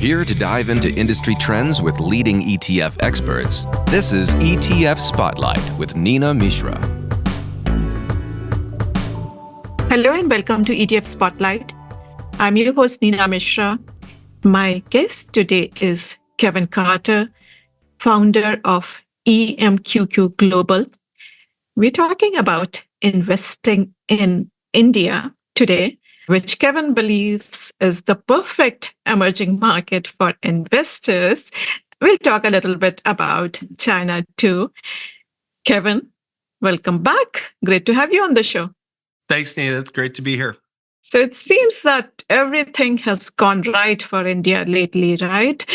Here to dive into industry trends with leading ETF experts, this is ETF Spotlight with Nina Mishra. Hello and welcome to ETF Spotlight. I'm your host, Nina Mishra. My guest today is Kevin Carter, founder of EMQQ Global. We're talking about investing in India today, which Kevin believes is the perfect emerging market for investors. We'll talk a little bit about China too. Kevin, welcome back. Great to have you on the show. Thanks, Nina. It's great to be here. So it seems that everything has gone right for India lately, right?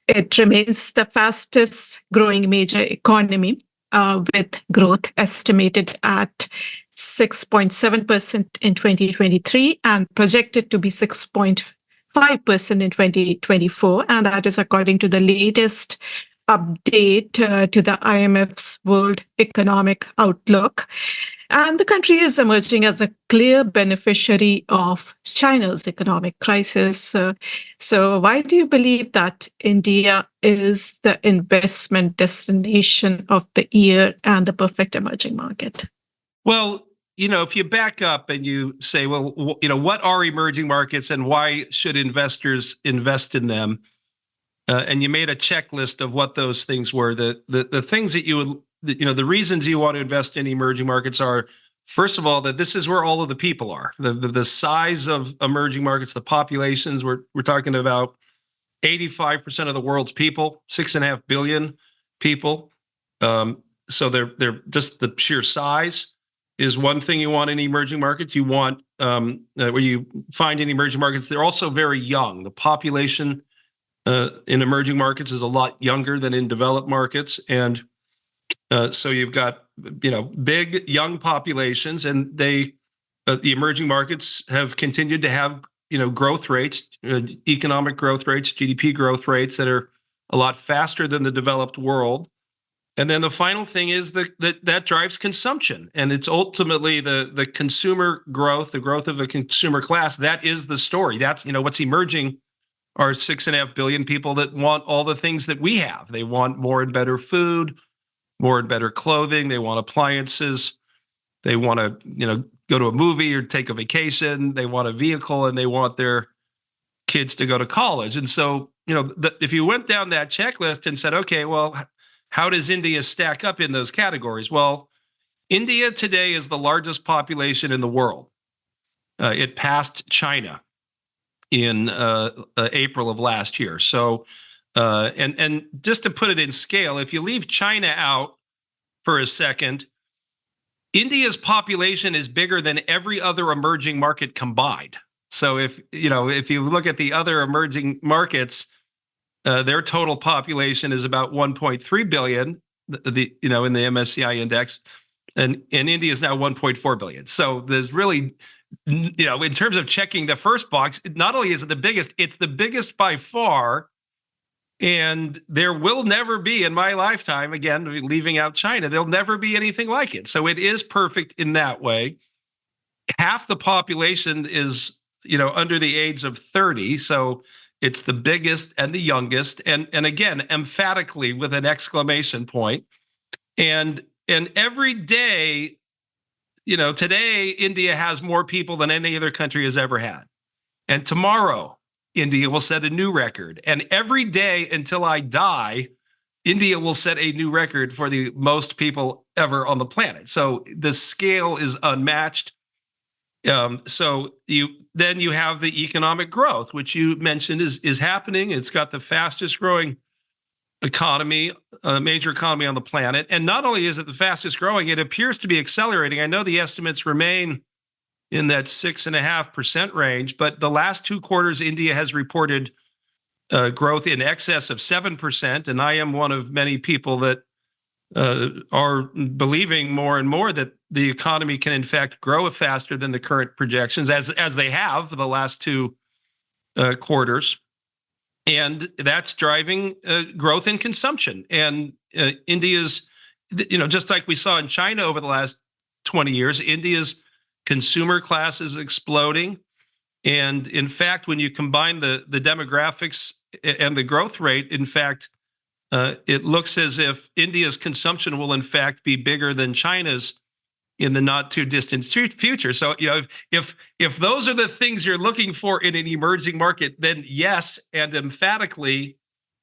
It remains the fastest growing major economy with growth estimated at 6.7% in 2023 and projected to be 6.5% in 2024. And that is according to the latest update to the IMF's World Economic Outlook. And the country is emerging as a clear beneficiary of China's economic crisis. So why do you believe that India is the investment destination of the year and the perfect emerging market? Well, if you back up and you say, well, what are emerging markets and why should investors invest in them? And you made a checklist of what those things were. The things that you would, the reasons you want to invest in emerging markets are, first of all, that this is where all of the people are. The size of emerging markets, the populations, we're talking about 85% of the world's people, 6.5 billion people. So they're just the sheer size is one thing you want in emerging markets. You want where you find in emerging markets, they're also very young. The population in emerging markets is a lot younger than in developed markets, and so you've got big young populations, and the emerging markets have continued to have growth rates, economic growth rates, GDP growth rates that are a lot faster than the developed world. And then the final thing is that drives consumption, and it's ultimately the consumer growth, the growth of a consumer class. That is the story. That's what's emerging are 6.5 billion people that want all the things that we have. They want more and better food, more and better clothing. They want appliances. They want to, go to a movie or take a vacation. They want a vehicle, and they want their kids to go to college. And so, if you went down that checklist and said, okay, well, how does India stack up in those categories? Well, India today is the largest population in the world. It passed China in April of last year. So, and just to put it in scale, if you leave China out for a second, India's population is bigger than every other emerging market combined. So if you look at the other emerging markets, their total population is about 1.3 billion, in the MSCI index, and India is now 1.4 billion. So there's really, in terms of checking the first box, not only is it the biggest, it's the biggest by far. And there will never be, in my lifetime, again, leaving out China, there'll never be anything like it. So it is perfect in that way. Half the population is, under the age of 30. So it's the biggest and the youngest. And again, emphatically with an exclamation point. And every day, today, India has more people than any other country has ever had. And tomorrow, India will set a new record. And every day until I die, India will set a new record for the most people ever on the planet. So the scale is unmatched. So you have the economic growth, which you mentioned is happening. It's got the fastest growing economy, major economy on the planet. And not only is it the fastest growing, it appears to be accelerating. I know the estimates remain in that 6.5% range, but the last 2 quarters, India has reported growth in excess of 7%. And I am one of many people that are believing more and more that the economy can in fact grow faster than the current projections, as they have for the last 2 quarters. And that's driving growth in consumption. And India's, just like we saw in China over the last 20 years, India's consumer class is exploding. And in fact, when you combine the demographics and the growth rate. In fact, it looks as if India's consumption will, in fact, be bigger than China's in the not too distant future. So, if those are the things you're looking for in an emerging market, then yes, and emphatically,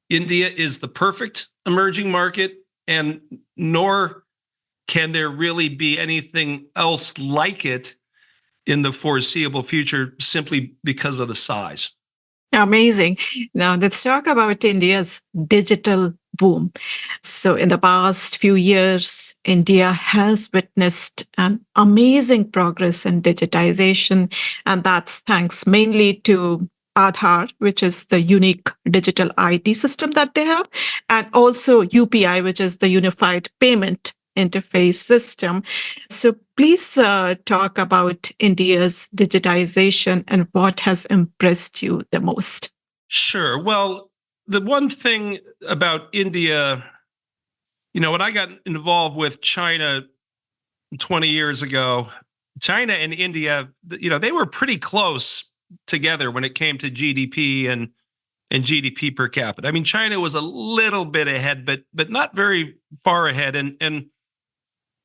India is the perfect emerging market, and nor can there really be anything else like it in the foreseeable future simply because of the size. Amazing. Now let's talk about India's digital boom. So in the past few years, India has witnessed an amazing progress in digitization, and that's thanks mainly to Aadhaar, which is the unique digital ID system that they have, and also UPI, which is the unified payment interface system. So please talk about India's digitization and what has impressed you the most. Sure. Well, the one thing about India, when I got involved with China 20 years ago, China and India, they were pretty close together when it came to GDP and GDP per capita. I mean, China was a little bit ahead, but not very far ahead.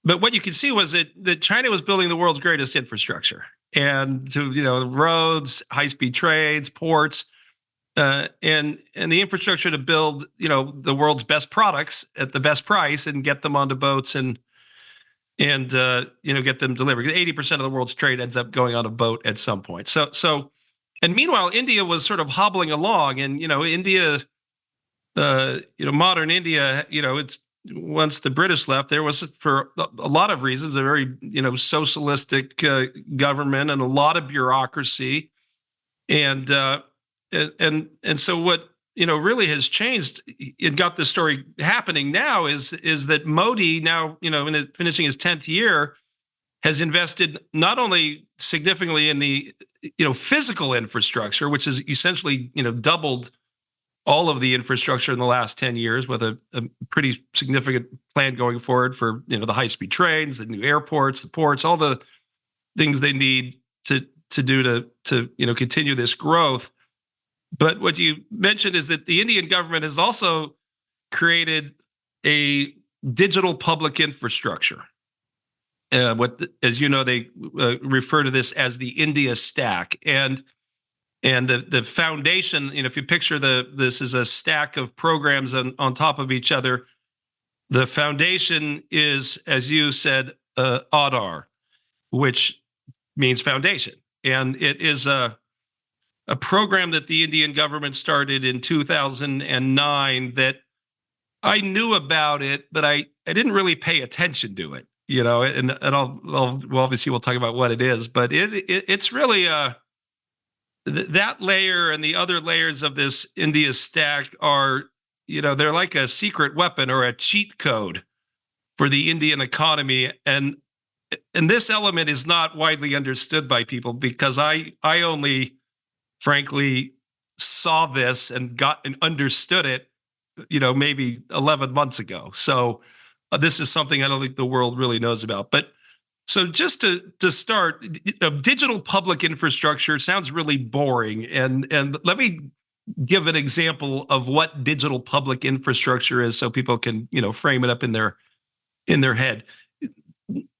But what you could see was that China was building the world's greatest infrastructure, and to roads, high-speed trains, ports, and the infrastructure to build the world's best products at the best price and get them onto boats and get them delivered. 80% of the world's trade ends up going on a boat at some point. So and meanwhile, India was sort of hobbling along, and India, modern India, it's. Once the British left, there was, for a lot of reasons, a very socialistic government and a lot of bureaucracy, and so what really has changed. It got the story happening now is that Modi now finishing his 10th year has invested not only significantly in the physical infrastructure, which is essentially doubled all of the infrastructure in the last 10 years with a pretty significant plan going forward for, the high-speed trains, the new airports, the ports, all the things they need to do to continue this growth. But what you mentioned is that the Indian government has also created a digital public infrastructure. As you know, they refer to this as the India Stack. And the foundation, if you picture this is a stack of programs on top of each other, the foundation is, as you said, Aadhaar, which means foundation. And it is a program that the Indian government started in 2009 that I knew about it, but I didn't really pay attention to it, and obviously we'll talk about what it is, but it's really that layer and the other layers of this India stack are, they're like a secret weapon or a cheat code for the Indian economy. And this element is not widely understood by people because I only, frankly, saw this and understood it, maybe 11 months ago. So this is something I don't think the world really knows about. But so just to start, digital public infrastructure sounds really boring, and let me give an example of what digital public infrastructure is, so people can frame it up in their head.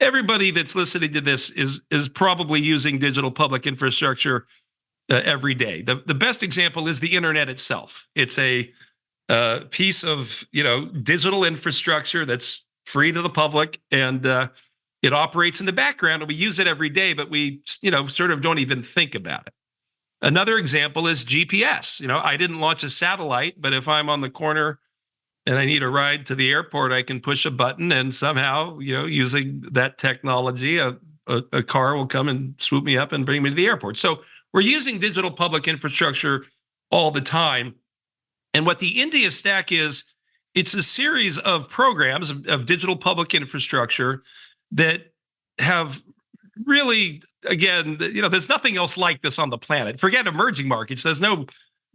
Everybody that's listening to this is probably using digital public infrastructure every day. The best example is the internet itself. It's a piece of digital infrastructure that's free to the public, and it operates in the background, and we use it every day, but we, sort of don't even think about it. Another example is GPS. I didn't launch a satellite, but if I'm on the corner and I need a ride to the airport, I can push a button, and somehow, using that technology, a car will come and swoop me up and bring me to the airport. So we're using digital public infrastructure all the time. And what the India Stack is, it's a series of programs of digital public infrastructure that have really, again, there's nothing else like this on the planet. Forget emerging markets. There's no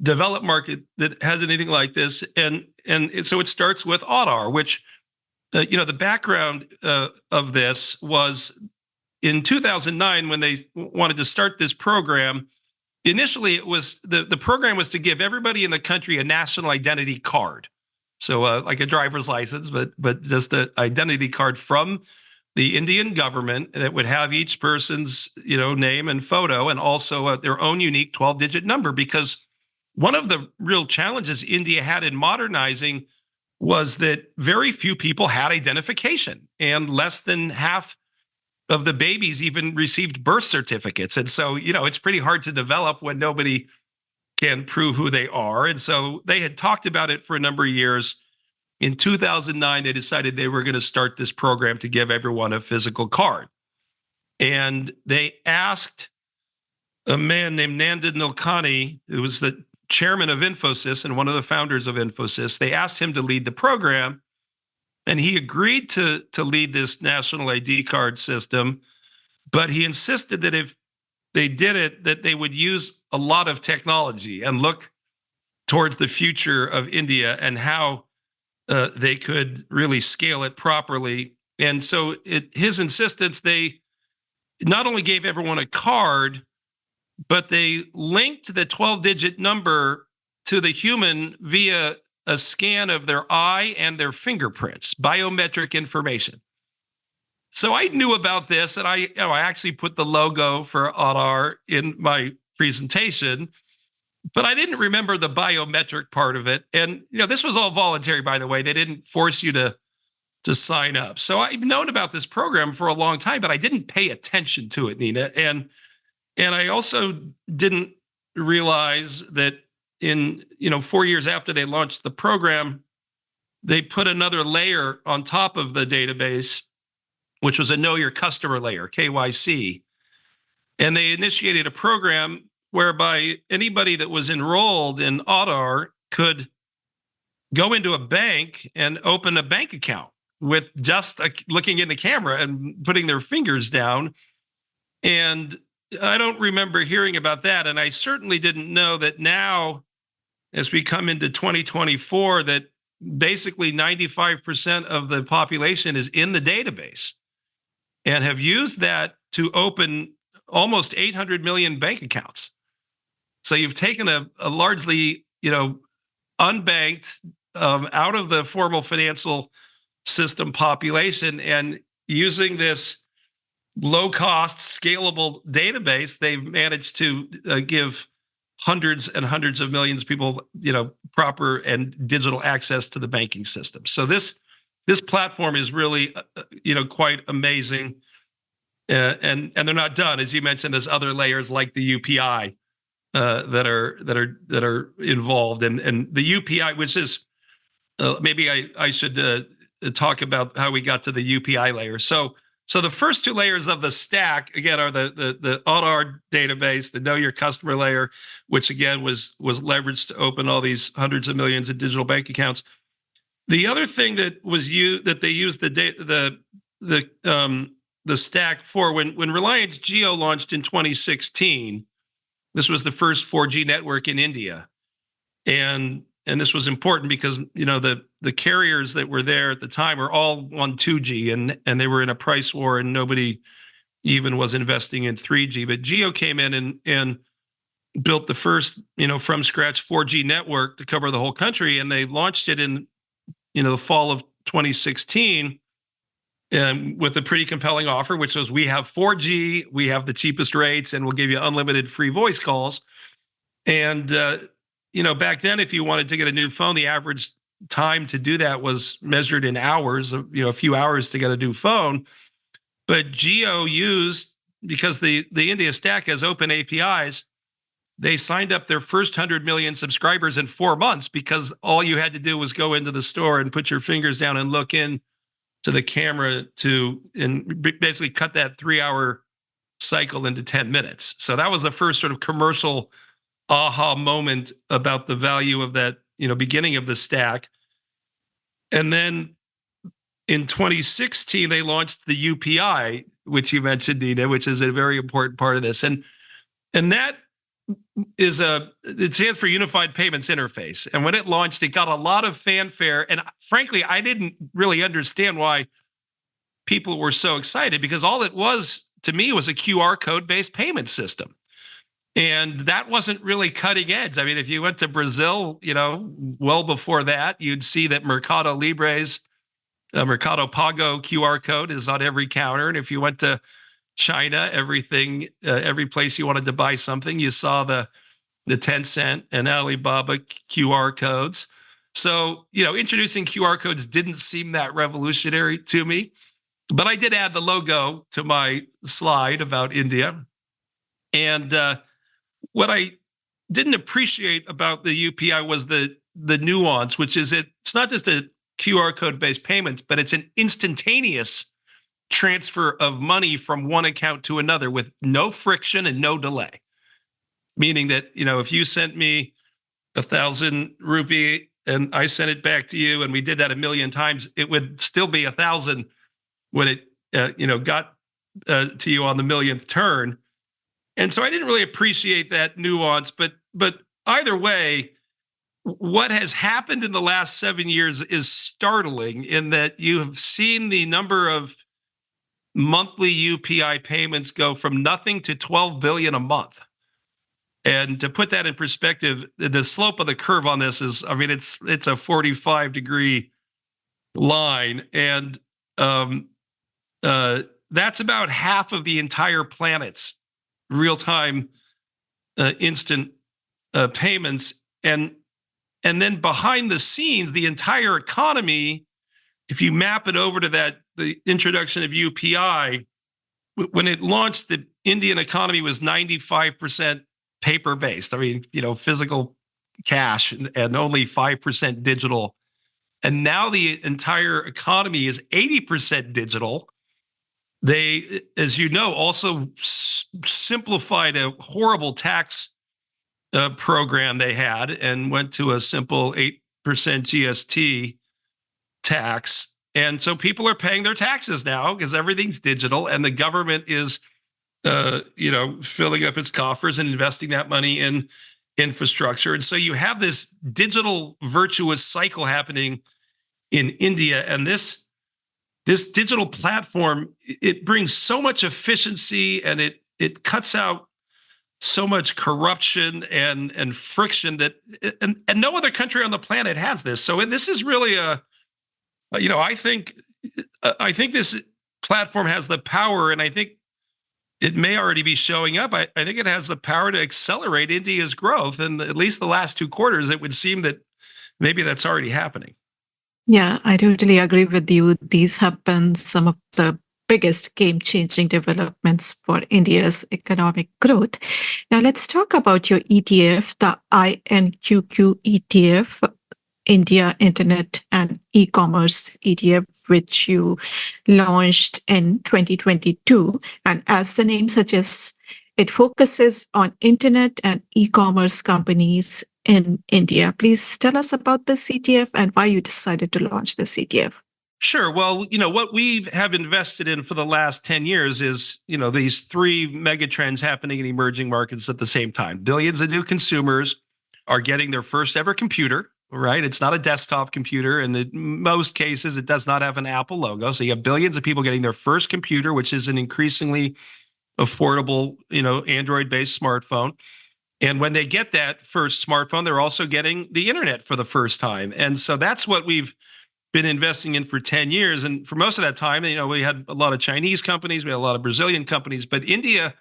developed market that has anything like this. And so it starts with Aadhaar, which, the background of this was in 2009 when they wanted to start this program. initially it was the program was to give everybody in the country a national identity card. So like a driver's license, but just an identity card from the Indian government that would have each person's name and photo, and also their own unique 12-digit number. Because one of the real challenges India had in modernizing was that very few people had identification, and less than half of the babies even received birth certificates. And so, it's pretty hard to develop when nobody can prove who they are. And so they had talked about it for a number of years. In 2009, they decided they were going to start this program to give everyone a physical card. And they asked a man named Nandan Nilekani, who was the chairman of Infosys and one of the founders of Infosys. They asked him to lead the program, and he agreed to lead this national ID card system. But he insisted that if they did it, that they would use a lot of technology and look towards the future of India and how they could really scale it properly. And so his insistence, they not only gave everyone a card, but they linked the 12-digit number to the human via a scan of their eye and their fingerprints, biometric information. So I knew about this, and I actually put the logo for Aadhaar in my presentation, but I didn't remember the biometric part of it. And this was all voluntary, by the way. They didn't force you to sign up. So I've known about this program for a long time, but I didn't pay attention to it, Nina. And I also didn't realize that in 4 years after they launched the program, they put another layer on top of the database, which was a know your customer layer, KYC. And they initiated a program whereby anybody that was enrolled in Aadhaar could go into a bank and open a bank account with just looking in the camera and putting their fingers down. And I don't remember hearing about that. And I certainly didn't know that now, as we come into 2024, that basically 95% of the population is in the database and have used that to open almost 800 million bank accounts. So you've taken a largely, unbanked, out of the formal financial system population, and using this low-cost, scalable database, they've managed to give hundreds and hundreds of millions of people, proper and digital access to the banking system. So this platform is really, quite amazing. And they're not done, as you mentioned. There's other layers like the UPI that are involved, and the UPI, which is maybe I should talk about how we got to the UPI layer. So the first two layers of the stack, again, are the Aadhaar database, the Know Your Customer layer, which again was leveraged to open all these hundreds of millions of digital bank accounts. The other thing that they used the stack for, when Reliance Jio launched in 2016, this was the first 4G network in India, and this was important because the carriers that were there at the time were all on 2G, and they were in a price war, and nobody even was investing in 3G. But Jio came in and built the first from scratch 4G network to cover the whole country, and they launched it in the fall of 2016. With a pretty compelling offer, which was, we have 4G, we have the cheapest rates, and we'll give you unlimited free voice calls. And, back then, if you wanted to get a new phone, the average time to do that was measured in hours, a few hours to get a new phone. But Jio used, because the India stack has open APIs, they signed up their first 100 million subscribers in 4 months, because all you had to do was go into the store and put your fingers down and look in to the camera and basically cut that 3-hour cycle into 10 minutes. So that was the first sort of commercial aha moment about the value of that, beginning of the stack. And then in 2016, they launched the UPI, which you mentioned, Nina, which is a very important part of this. And that is it stands for Unified Payments Interface. And when it launched, it got a lot of fanfare. And frankly, I didn't really understand why people were so excited, because all it was to me was a QR code-based payment system. And that wasn't really cutting edge. I mean, if you went to Brazil, well before that, you'd see that Mercado Libre's Mercado Pago QR code is on every counter. And if you went to China, every place you wanted to buy something, you saw the Tencent and Alibaba QR codes. So, introducing QR codes didn't seem that revolutionary to me. But I did add the logo to my slide about India. And what I didn't appreciate about the UPI was the nuance, which is it's not just a QR code based payment, but it's an instantaneous transfer of money from one account to another with no friction and no delay. Meaning that, if you sent me 1,000 rupee and I sent it back to you and we did that 1 million times, it would still be 1,000 when it got to you on the 1,000th turn. And so I didn't really appreciate that nuance, but either way, what has happened in the last 7 years is startling in that you have seen the number of monthly UPI payments go from nothing to 12 billion a month. And to put that in perspective, the slope of the curve on this is, it's a 45-degree line. And that's about half of the entire planet's real-time instant payments. And then behind the scenes, the entire economy, if you map it over to the introduction of UPI, when it launched, the Indian economy was 95% paper-based. Physical cash, and only 5% digital. And now the entire economy is 80% digital. They, as you know, also simplified a horrible tax program they had and went to a simple 8% GST tax. And so people are paying their taxes now because everything's digital, and the government is, filling up its coffers and investing that money in infrastructure. And so you have this digital virtuous cycle happening in India, and this digital platform, it brings so much efficiency, and it cuts out so much corruption and friction that and no other country on the planet has this. So this is really I think this platform has the power, and I think it may already be showing up. I think it has the power to accelerate India's growth. And at least the last 2 quarters, it would seem that maybe that's already happening. Yeah, I totally agree with you. These have been some of the biggest game-changing developments for India's economic growth. Now let's talk about your ETF, the INQQ ETF, India Internet and E-Commerce ETF, which you launched in 2022. And as the name suggests, it focuses on Internet and e-commerce companies in India. Please tell us about this ETF and why you decided to launch this ETF. Sure. Well, what we have invested in for the last 10 years is, these 3 mega trends happening in emerging markets at the same time. Billions of new consumers are getting their first ever computer, right? It's not a desktop computer. And in most cases, it does not have an Apple logo. So you have billions of people getting their first computer, which is an increasingly affordable, Android-based smartphone. And when they get that first smartphone, they're also getting the internet for the first time. And so that's what we've been investing in for 10 years. And for most of that time, we had a lot of Chinese companies, we had a lot of Brazilian companies, but India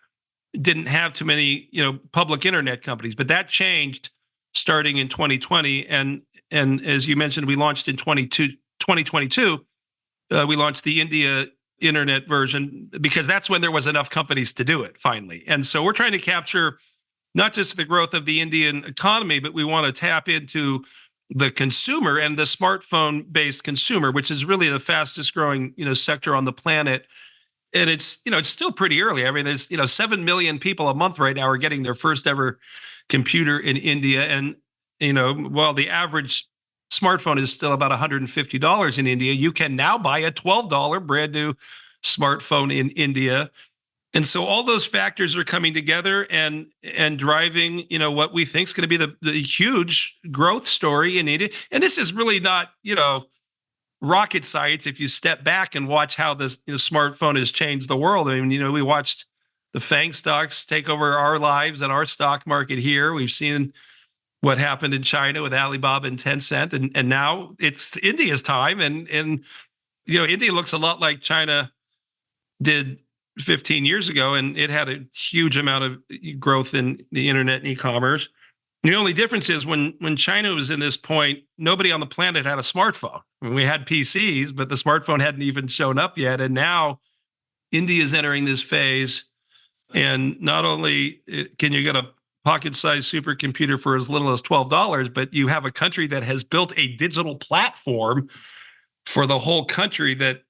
didn't have too many, public internet companies. But that changed starting in 2020. And as you mentioned, we launched in 2022. We launched the India internet version because that's when there was enough companies to do it finally. And so we're trying to capture not just the growth of the Indian economy, but we want to tap into the consumer and the smartphone-based consumer, which is really the fastest growing, sector on the planet. And it's still pretty early. I mean, there's, 7 million people a month right now are getting their first ever computer in India. And, while the average smartphone is still about $150 in India, you can now buy a $12 brand new smartphone in India. And so all those factors are coming together and driving, what we think is going to be the huge growth story in India. And this is really not, rocket science if you step back and watch how this smartphone has changed the world. I mean, we watched the FANG stocks take over our lives and our stock market here. We've seen what happened in China with Alibaba and Tencent, and now it's India's time. And India looks a lot like China did 15 years ago, and it had a huge amount of growth in the internet and e-commerce. The only difference is when China was in this point, nobody on the planet had a smartphone. I mean, we had PCs, but the smartphone hadn't even shown up yet. And now India is entering this phase. And not only can you get a pocket-sized supercomputer for as little as $12, but you have a country that has built a digital platform for the whole country that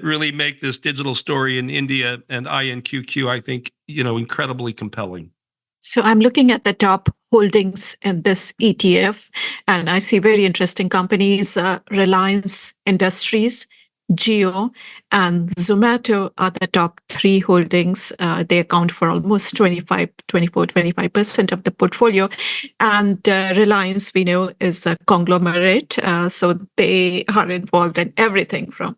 really make this digital story in India and INQQ, I think, incredibly compelling. So I'm looking at the top holdings in this ETF, and I see very interesting companies, Reliance Industries, Jio, and Zomato are the top three holdings. They account for almost 25% of the portfolio. And Reliance, we know, is a conglomerate. So they are involved in everything from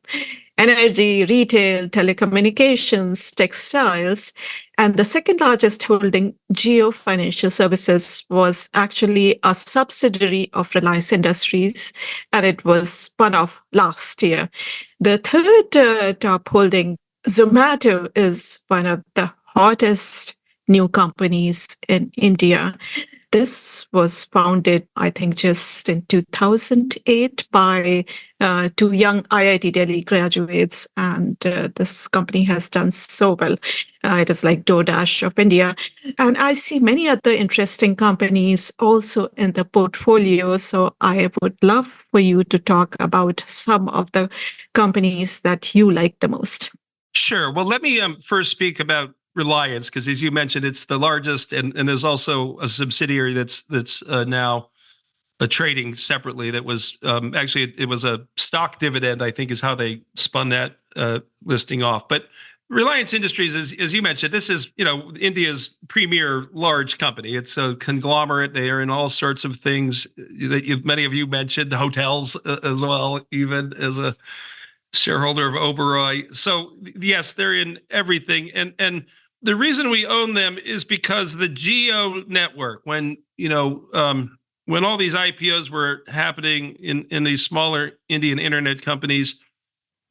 energy, retail, telecommunications, textiles. And the second largest holding, Jio Financial Services, was actually a subsidiary of Reliance Industries, and it was spun off last year. The third top holding, Zomato, is one of the hottest new companies in India. This was founded, I think, just in 2008 by two young IIT Delhi graduates, and this company has done so well. It is like DoorDash of India. And I see many other interesting companies also in the portfolio. So I would love for you to talk about some of the companies that you like the most. Sure. Well, let me first speak about Reliance, because as you mentioned, it's the largest, and there's also a subsidiary that's now trading separately. That was actually, it was a stock dividend, I think, is how they spun that listing off. But Reliance Industries, as you mentioned, this is India's premier large company. It's a conglomerate. They are in all sorts of things that many of you mentioned, hotels as well, even as a shareholder of Oberoi. So yes, they're in everything. And the reason we own them is because the Jio network, when all these IPOs were happening in these smaller Indian internet companies,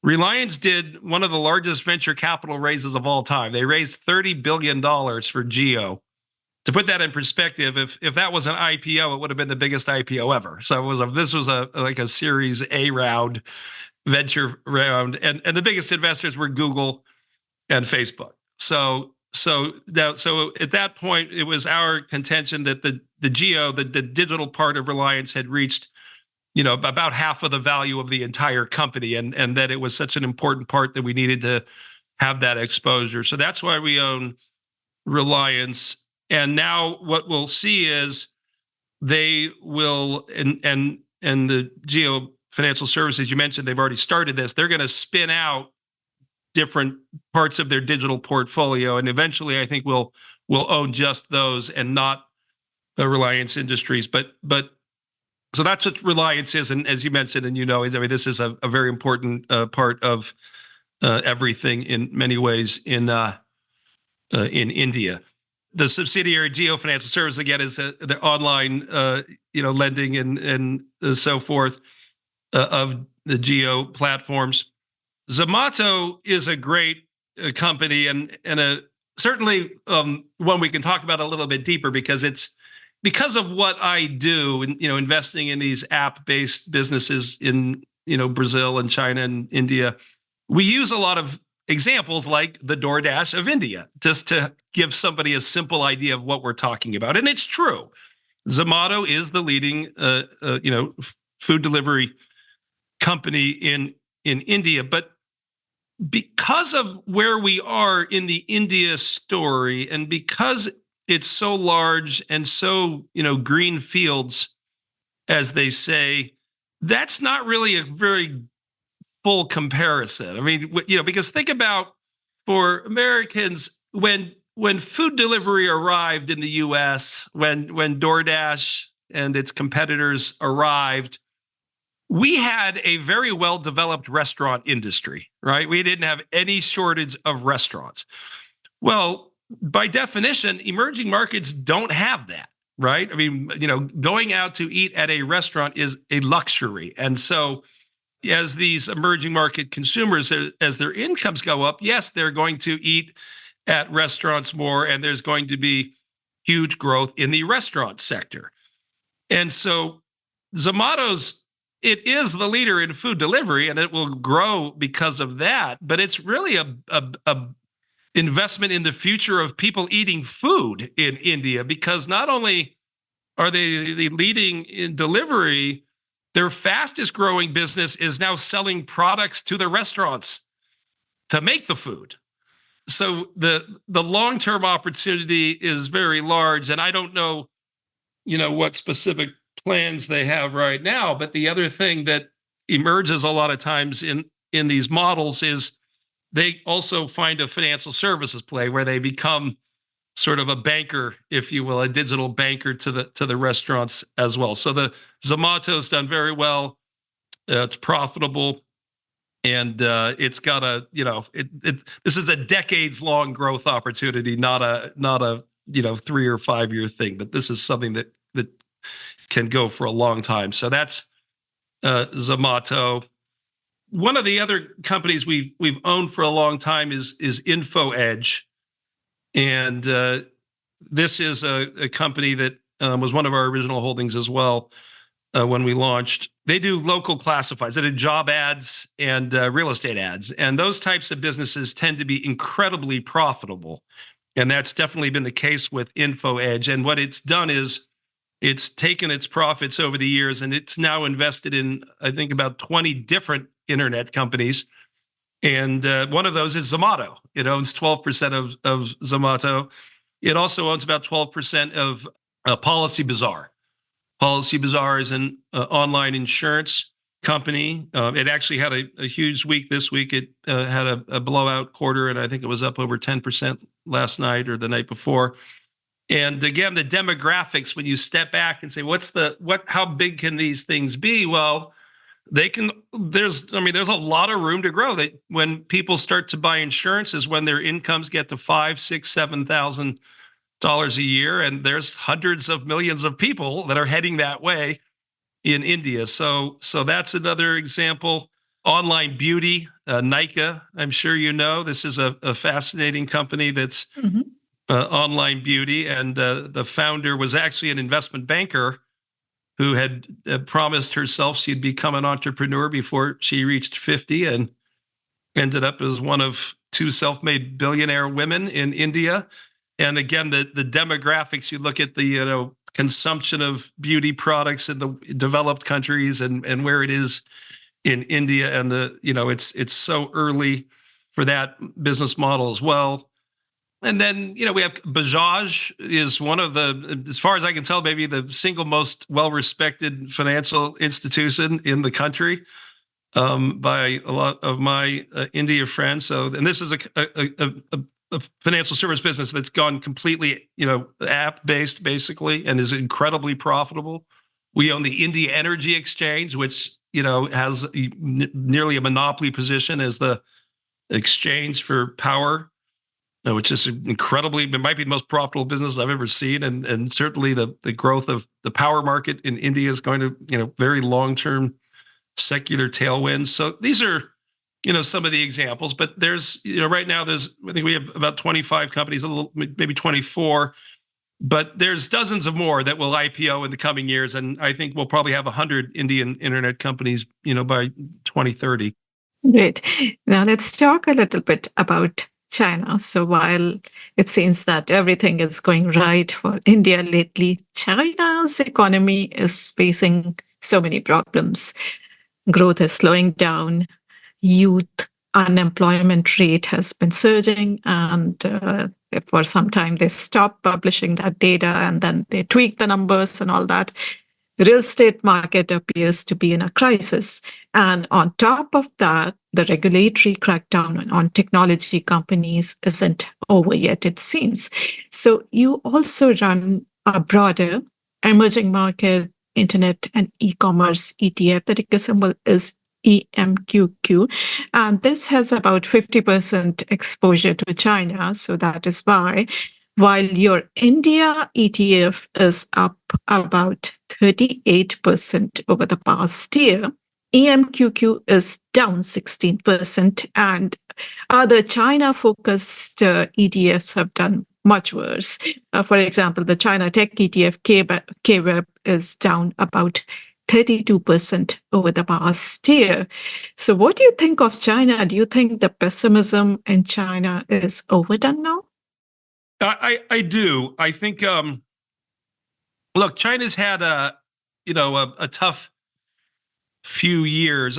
Reliance did one of the largest venture capital raises of all time. They raised $30 billion for Jio. To put that in perspective, if that was an IPO, it would have been the biggest IPO ever. So this was like a Series A round, venture round, and the biggest investors were Google and Facebook. So at that point, it was our contention that the Jio, the digital part of Reliance, had reached about half of the value of the entire company, and that it was such an important part that we needed to have that exposure. So that's why we own Reliance. And now what we'll see is they will, and the Jio Financial Services, you mentioned, they've already started this. They're going to spin out different parts of their digital portfolio, and eventually I think we'll own just those and not the Reliance Industries. But so that's what Reliance is, and as you mentioned, and this is a very important part of everything in many ways in India. The subsidiary Jio Financial Services, again, is the online lending and so forth of the Jio platforms. Zomato is a great company, and certainly one we can talk about a little bit deeper, because it's because of what I do, investing in these app-based businesses in Brazil and China and India. We use a lot of examples like the DoorDash of India, just to give somebody a simple idea of what we're talking about. And it's true. Zomato is the leading food delivery company in India, but because of where we are in the India story, and because it's so large and so green fields, as they say, that's not really a very full comparison. I mean, because think about, for Americans, when food delivery arrived in the US, when DoorDash and its competitors arrived, we had a very well-developed restaurant industry, right? We didn't have any shortage of restaurants. Well, by definition, emerging markets don't have that, right? I mean, going out to eat at a restaurant is a luxury. And so as these emerging market consumers, as their incomes go up, yes, they're going to eat at restaurants more, and there's going to be huge growth in the restaurant sector. And so Zomato's, it is the leader in food delivery, and it will grow because of that. But it's really a investment in the future of people eating food in India, because not only are they the leading in delivery, their fastest growing business is now selling products to the restaurants to make the food. So the long-term opportunity is very large, and I don't know, what specific plans they have right now. But the other thing that emerges a lot of times in these models is they also find a financial services play where they become sort of a banker, if you will, a digital banker to the restaurants as well. So the Zomato's done very well. It's profitable, and it's got this is a decades long growth opportunity, not a 3 or 5 year thing. But this is something that can go for a long time. So that's Zomato. One of the other companies we've owned for a long time is InfoEdge. And this is a company that was one of our original holdings as well when we launched. They do local classifieds. They do job ads and real estate ads. And those types of businesses tend to be incredibly profitable. And that's definitely been the case with InfoEdge. And what it's done is it's taken its profits over the years, and it's now invested in, I think, about 20 different internet companies. And one of those is Zomato. It owns 12% of Zomato. It also owns about 12% of Policy Bazaar. Policy Bazaar is an online insurance company. It actually had a huge week this week. It had a blowout quarter, and I think it was up over 10% last night or the night before. And again, the demographics, when you step back and say, how big can these things be? Well, there's a lot of room to grow. That when people start to buy insurance is when their incomes get to $5,000, $6,000, $7,000 a year. And there's hundreds of millions of people that are heading that way in India. So that's another example. Online beauty, Nykaa, I'm sure this is a fascinating company that's online beauty. And the founder was actually an investment banker who had promised herself she'd become an entrepreneur before she reached 50, and ended up as one of 2 self-made billionaire women in India. And again, the demographics, you look at the consumption of beauty products in the developed countries and where it is in India, and it's so early for that business model as well. And then, we have Bajaj is one of the, as far as I can tell, maybe the single most well-respected financial institution in the country by a lot of my India friends. So, and this is a financial service business that's gone completely, app-based basically, and is incredibly profitable. We own the India Energy Exchange, which, has nearly a monopoly position as the exchange for power, which is it might be the most profitable business I've ever seen. And certainly the growth of the power market in India is going to, very long-term secular tailwinds. So these are, some of the examples, but there's, right now I think we have about 25 companies, maybe 24, but there's dozens of more that will IPO in the coming years. And I think we'll probably have 100 Indian internet companies, by 2030. Great. Now let's talk a little bit about China. So while it seems that everything is going right for India lately, China's economy is facing so many problems. Growth is slowing down. Youth unemployment rate has been surging, and for some time they stopped publishing that data, and then they tweak the numbers and all that. The real estate market appears to be in a crisis. And on top of that, the regulatory crackdown on technology companies isn't over yet, it seems. So you also run a broader emerging market, internet and e-commerce ETF. The ticker symbol is EMQQ. And this has about 50% exposure to China. So that is why, while your India ETF is up about 38% over the past year, EMQQ is down 16%, and other China-focused ETFs have done much worse. For example, the China Tech ETF KWEB is down about 32% over the past year. So what do you think of China? Do you think the pessimism in China is overdone now? I do. I think, look, China's had a tough few years.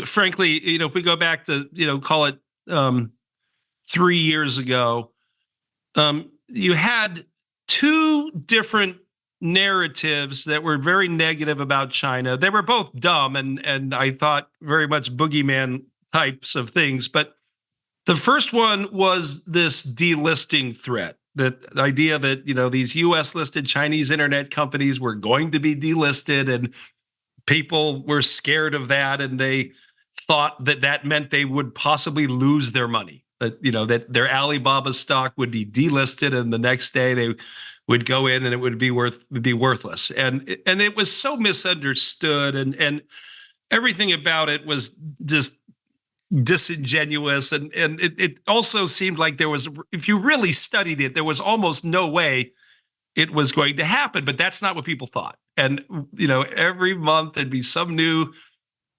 Frankly, if we go back to, call it 3 years ago, you had two different narratives that were very negative about China. They were both dumb and I thought very much boogeyman types of things. But the first one was this delisting threat. The idea that, these US listed Chinese internet companies were going to be delisted, and people were scared of that, and they thought that that meant they would possibly lose their money. That their Alibaba stock would be delisted, and the next day they would go in and it would be worthless. And it was so misunderstood, and everything about it was just disingenuous. And it also seemed like there was, if you really studied it, there was almost no way it was going to happen. But that's not what people thought. And, every month there'd be some new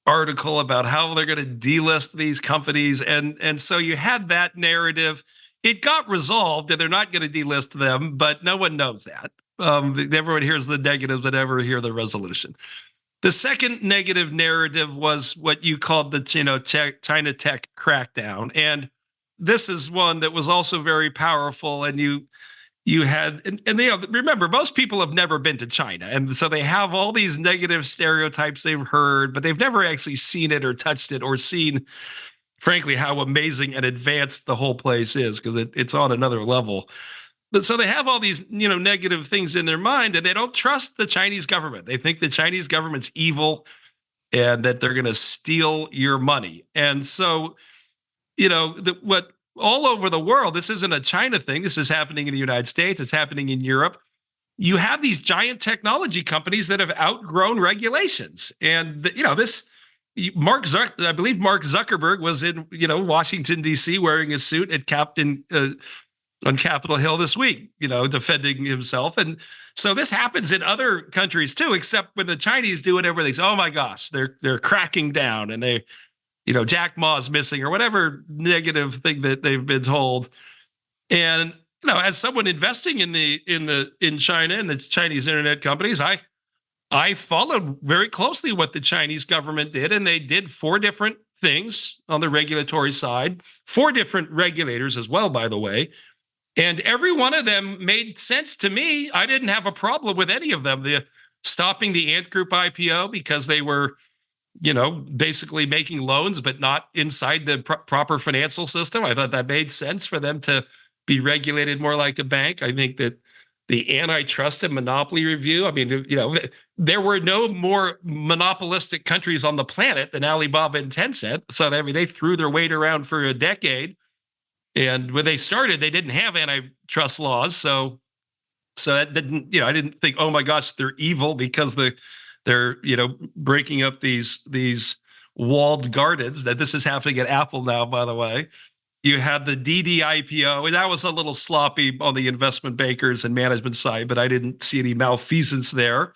article about how they're going to delist these companies. And so you had that narrative. It got resolved and they're not going to delist them, but no one knows that. Everyone hears the negatives but never hear the resolution. The second negative narrative was what you called the China tech crackdown. And this is one that was also very powerful. And you had, and remember, most people have never been to China. And so they have all these negative stereotypes they've heard, but they've never actually seen it or touched it or seen, frankly, how amazing and advanced the whole place is, because it's on another level. But so they have all these, negative things in their mind, and they don't trust the Chinese government. They think the Chinese government's evil and that they're going to steal your money. And so, what all over the world, this isn't a China thing. This is happening in the United States. It's happening in Europe. You have these giant technology companies that have outgrown regulations. And, I believe Mark Zuckerberg was in, Washington, D.C. wearing a suit on Capitol Hill this week, defending himself. And so this happens in other countries too, except when the Chinese do it, everything's, oh my gosh, they're cracking down, and they, Jack Ma's missing or whatever negative thing that they've been told. And, as someone investing in China and the Chinese internet companies, I followed very closely what the Chinese government did, and they did 4 different things on the regulatory side, 4 different regulators as well, by the way. And every one of them made sense to me. I didn't have a problem with any of them. Stopping the Ant Group IPO because they were, basically making loans, but not inside the proper financial system. I thought that made sense for them to be regulated more like a bank. I think that the antitrust and monopoly review, there were no more monopolistic countries on the planet than Alibaba and Tencent. So, they threw their weight around for a decade. And when they started, they didn't have antitrust laws. So that didn't, I didn't think, oh my gosh, they're evil because they're breaking up these walled gardens. That this is happening at Apple now, by the way. You had the DD IPO, and that was a little sloppy on the investment bankers and management side, but I didn't see any malfeasance there.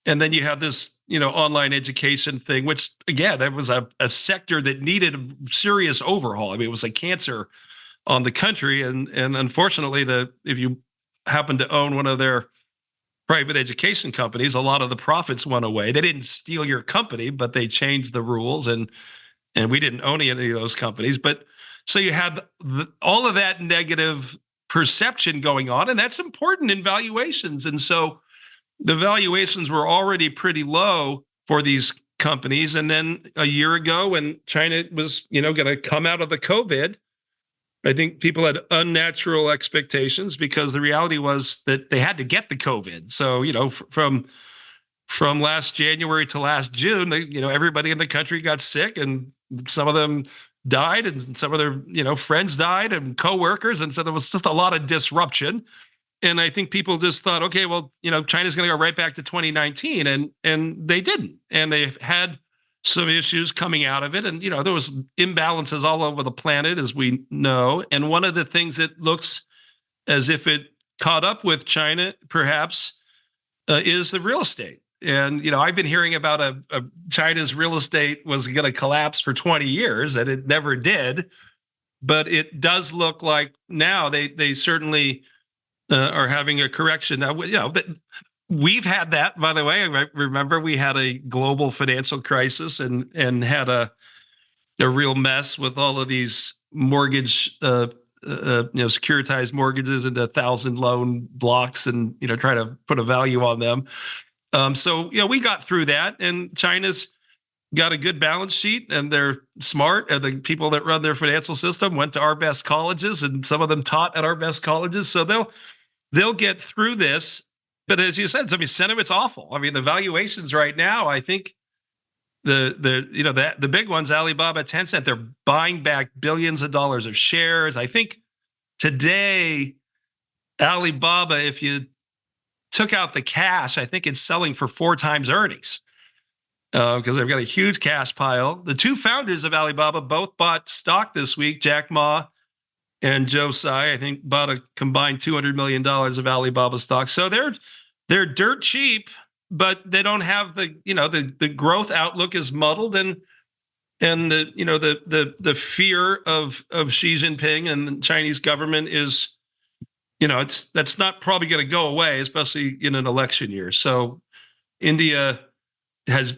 And then you had this, online education thing, which again, that was a sector that needed a serious overhaul. It was a cancer on the country. And unfortunately, if you happen to own one of their private education companies, a lot of the profits went away. They didn't steal your company, but they changed the rules, and we didn't own any of those companies. But so you had all of that negative perception going on, and that's important in valuations. And so the valuations were already pretty low for these companies. And then a year ago, when China was, going to come out of the COVID, I think people had unnatural expectations because the reality was that they had to get the COVID. So, from from last January to last June, everybody in the country got sick, and some of them died, and some of their friends died, and coworkers, and so there was just a lot of disruption. And I think people just thought, okay, well, China's going to go right back to 2019, and they didn't, and they've had some issues coming out of it, and there was imbalances all over the planet, as we know. And one of the things that looks as if it caught up with China, perhaps, is the real estate. And I've been hearing about China's real estate was going to collapse for 20 years, and it never did. But it does look like now they certainly are having a correction. Now, but we've had that, by the way. I remember we had a global financial crisis and had a real mess with all of these mortgage, securitized mortgages into 1,000 loan blocks, and try to put a value on them. So we got through that, and China's got a good balance sheet, and they're smart. And the people that run their financial system went to our best colleges, and some of them taught at our best colleges. So they'll get through this. But as you said, sentiment's awful. The valuations right now, I think the big ones, Alibaba, Tencent, they're buying back billions of dollars of shares. I think today, Alibaba, if you took out the cash, I think it's selling for 4 times earnings, because they've got a huge cash pile. The 2 founders of Alibaba both bought stock this week. Jack Ma and Joe Tsai, I think, bought a combined $200 million of Alibaba stock. So they're dirt cheap, but they don't have the growth outlook is muddled, and the fear of Xi Jinping and the Chinese government is, that's not probably going to go away, especially in an election year. So India has,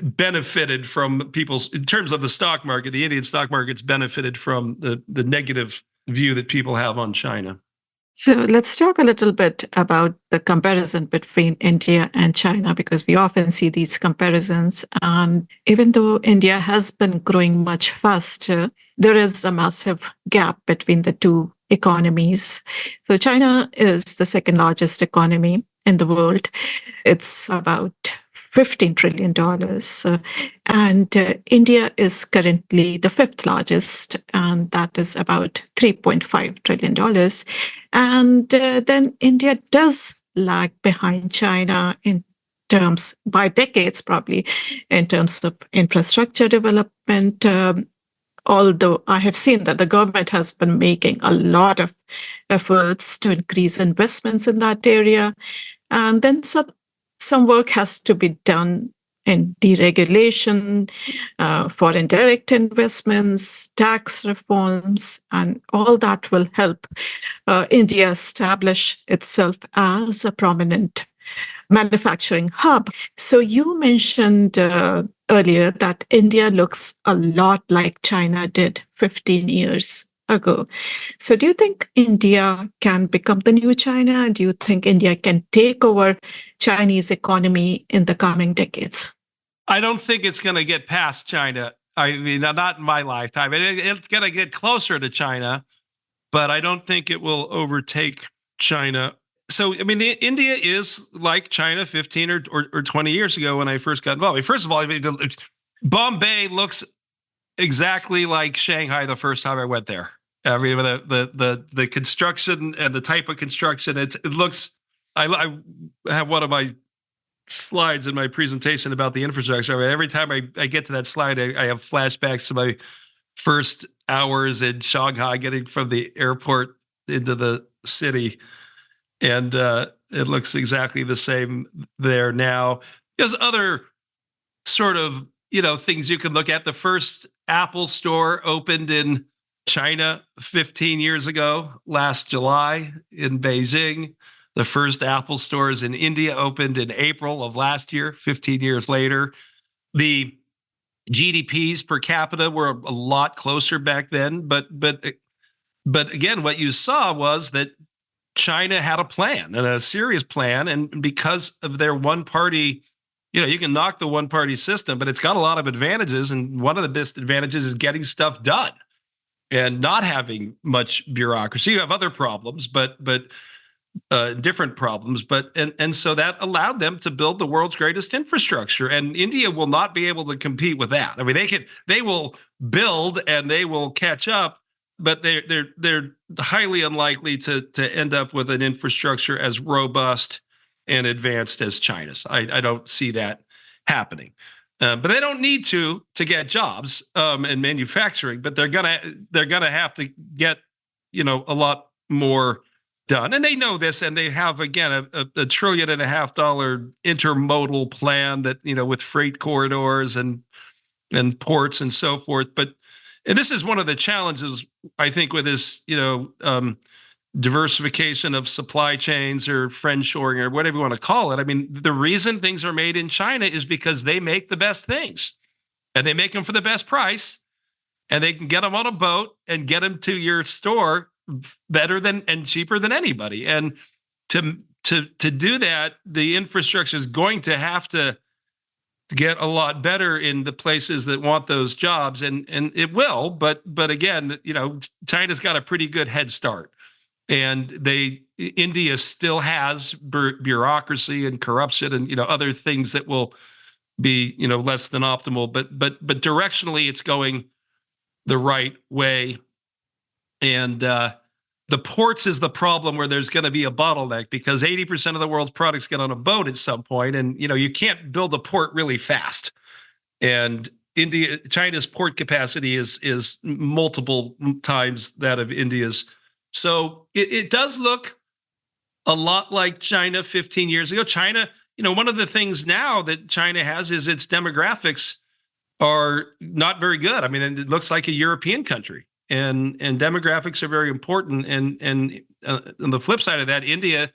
benefited from in terms of the stock market, the Indian stock market's benefited from the negative view that people have on China. So let's talk a little bit about the comparison between India and China, because we often see these comparisons. And even though India has been growing much faster, there is a massive gap between the two economies. So China is the second largest economy in the world. It's about $15 trillion. And India is currently the 5th largest, and that is about $3.5 trillion. And then India does lag behind China in terms, by decades probably, in terms of infrastructure development. Although I have seen that the government has been making a lot of efforts to increase investments in that area. And then some work has to be done in deregulation, foreign direct investments, tax reforms, and all that will help India establish itself as a prominent manufacturing hub. So you mentioned earlier that India looks a lot like China did 15 years ago. So do you think India can become the new China? Do you think India can take over Chinese economy in the coming decades? I don't think it's going to get past China. Not in my lifetime. It's going to get closer to China, but I don't think it will overtake China. So, India is like China 15 or 20 years ago when I first got involved. First of all, Bombay looks exactly like Shanghai the first time I went there. The construction and the type of construction, it looks. I have one of my slides in my presentation about the infrastructure. Every time I get to that slide, I have flashbacks to my first hours in Shanghai, getting from the airport into the city. And it looks exactly the same there now. There's other sort of, things you can look at. The first Apple store opened in China 15 years ago, last July in Beijing. The first Apple stores in India opened in April of last year, 15 years later. The GDPs per capita were a lot closer back then. But again, what you saw was that China had a plan, and a serious plan. And because of their one-party, you can knock the one-party system, but it's got a lot of advantages. And one of the best advantages is getting stuff done and not having much bureaucracy. You have other problems, but different problems, and so that allowed them to build the world's greatest infrastructure. And India will not be able to compete with that. I mean, they will build and they will catch up, but they're highly unlikely to end up with an infrastructure as robust and advanced as China's. I don't see that happening. But they don't need to get jobs and manufacturing, but they're gonna have to get a lot more done, and they know this, and they have again a $1.5 trillion intermodal plan that with freight corridors and ports and so forth. And this is one of the challenges I think with this diversification of supply chains or friendshoring or whatever you want to call it. I mean, the reason things are made in China is because they make the best things, and they make them for the best price, and they can get them on a boat and get them to your store better than and cheaper than anybody. And to do that, the infrastructure is going to have to get a lot better in the places that want those jobs, and it will. But again, China's got a pretty good head start, and India still has bureaucracy and corruption and other things that will be less than optimal. But directionally, it's going the right way. And the ports is the problem where there's going to be a bottleneck, because 80% of the world's products get on a boat at some point, and you can't build a port really fast. And China's port capacity is multiple times that of India's. So it does look a lot like China 15 years ago. China, one of the things now that China has is its demographics are not very good. I mean, it looks like a European country. And demographics are very important. And on the flip side of that, India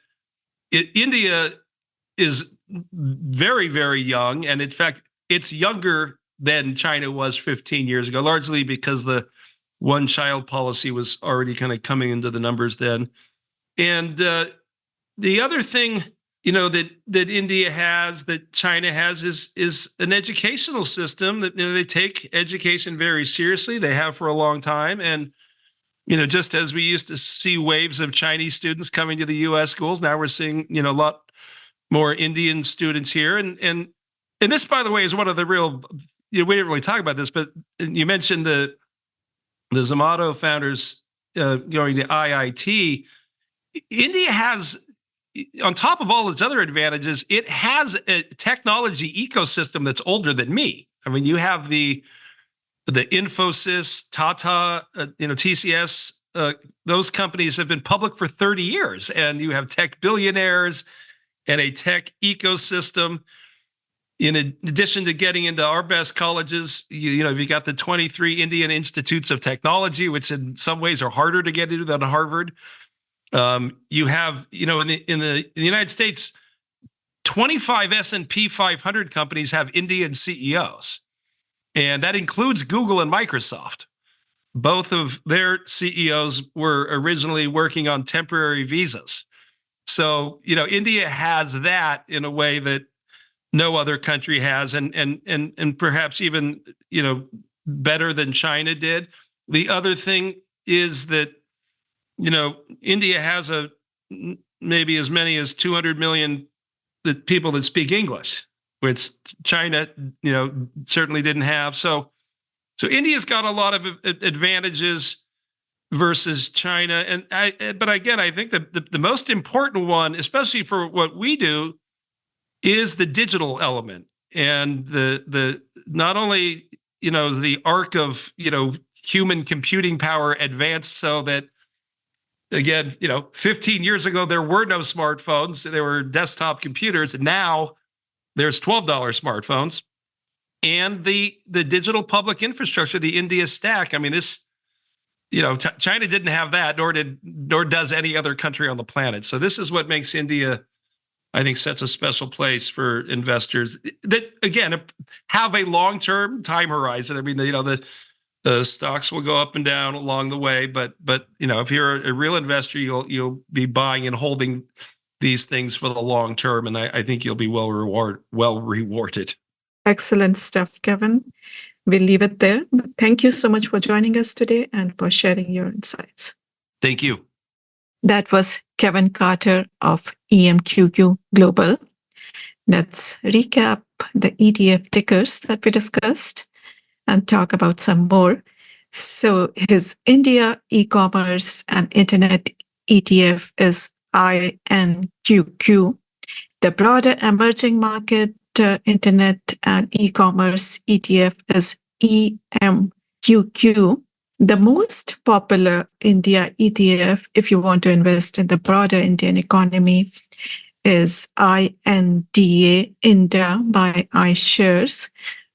is very, very young. And in fact, it's younger than China was 15 years ago, largely because the one-child policy was already kind of coming into the numbers then. And the other thing, that India has, that China has, is an educational system that they take education very seriously. They have for a long time, and just as we used to see waves of Chinese students coming to the U.S. schools, now we're seeing a lot more Indian students here. And this, by the way, is one of the real. We didn't really talk about this, but you mentioned the Zomato founders going to IIT. India has, on top of all its other advantages, it has a technology ecosystem that's older than me. I mean, you have the Infosys, Tata, TCS. Those companies have been public for 30 years, and you have tech billionaires and a tech ecosystem. In addition to getting into our best colleges, you got the 23 Indian Institutes of Technology, which in some ways are harder to get into than Harvard. You have, in the United States, 25 S&P 500 companies have Indian CEOs, and that includes Google and Microsoft. Both of their CEOs were originally working on temporary visas. So, India has that in a way that no other country has, and perhaps even, better than China did. The other thing is that India has maybe as many as 200 million people that speak English, which China, certainly didn't have. So India's got a lot of advantages versus China. But again, I think that the most important one, especially for what we do, is the digital element, and the not only the arc of human computing power advanced so that. Again, 15 years ago, there were no smartphones. There were desktop computers. Now there's $12 smartphones, and the digital public infrastructure, the India stack. I mean, this, China didn't have that, nor does any other country on the planet. So this is what makes India, I think, such a special place for investors that, again, have a long-term time horizon. I mean, the stocks will go up and down along the way, but if you're a real investor, you'll be buying and holding these things for the long term, and I think you'll be well rewarded. Excellent stuff, Kevin. We'll leave it there. Thank you so much for joining us today and for sharing your insights. Thank you. That was Kevin Carter of EMQQ Global. Let's recap the ETF tickers that we discussed and talk about some more. So his India e-commerce and internet ETF is INQQ. The broader emerging market internet and e-commerce ETF is EMQQ. The most popular India ETF, if you want to invest in the broader Indian economy, is INDA, INDA by iShares.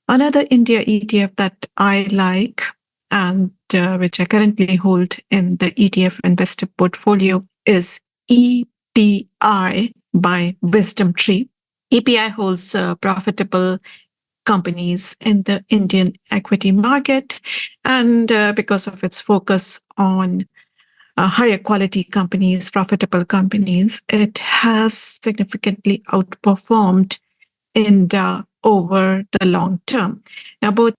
Another India ETF that I like and which I currently hold in the ETF investor portfolio is EPI by Wisdom Tree. EPI holds profitable companies in the Indian equity market, and because of its focus on higher quality companies, profitable companies, it has significantly outperformed India over the long term. Now, both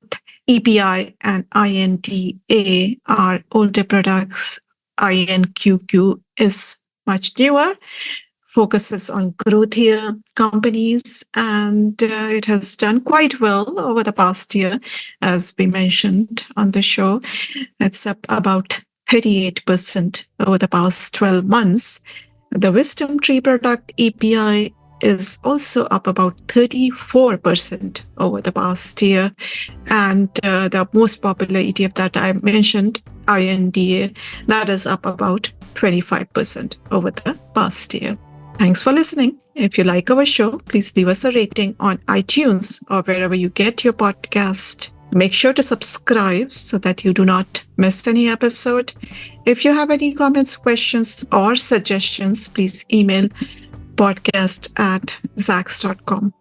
EPI and INDA are older products. INQQ is much newer, focuses on growthier companies, and it has done quite well over the past year, as we mentioned on the show. It's up about 38% over the past 12 months. The Wisdom Tree product EPI is also up about 34% over the past year. And the most popular ETF that I mentioned, INDA, that is up about 25% over the past year. Thanks for listening. If you like our show, please leave us a rating on iTunes or wherever you get your podcast. Make sure to subscribe so that you do not miss any episode. If you have any comments, questions, or suggestions, please email podcast@zacks.com.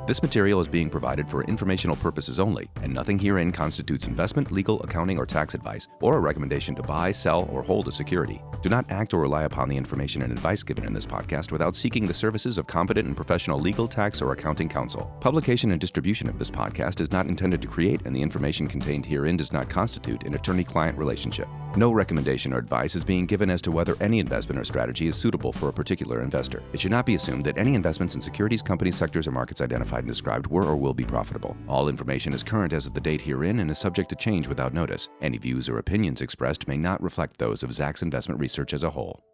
This material is being provided for informational purposes only, and nothing herein constitutes investment, legal, accounting, or tax advice, or a recommendation to buy, sell, or hold a security. Do not act or rely upon the information and advice given in this podcast without seeking the services of competent and professional legal, tax, or accounting counsel. Publication and distribution of this podcast is not intended to create, and the information contained herein does not constitute an attorney-client relationship. No recommendation or advice is being given as to whether any investment or strategy is suitable for a particular investor. It should not be assumed that any investments in securities, companies, sectors, or markets identified and described were or will be profitable. All information is current as of the date herein and is subject to change without notice. Any views or opinions expressed may not reflect those of Zacks Investment Research as a whole.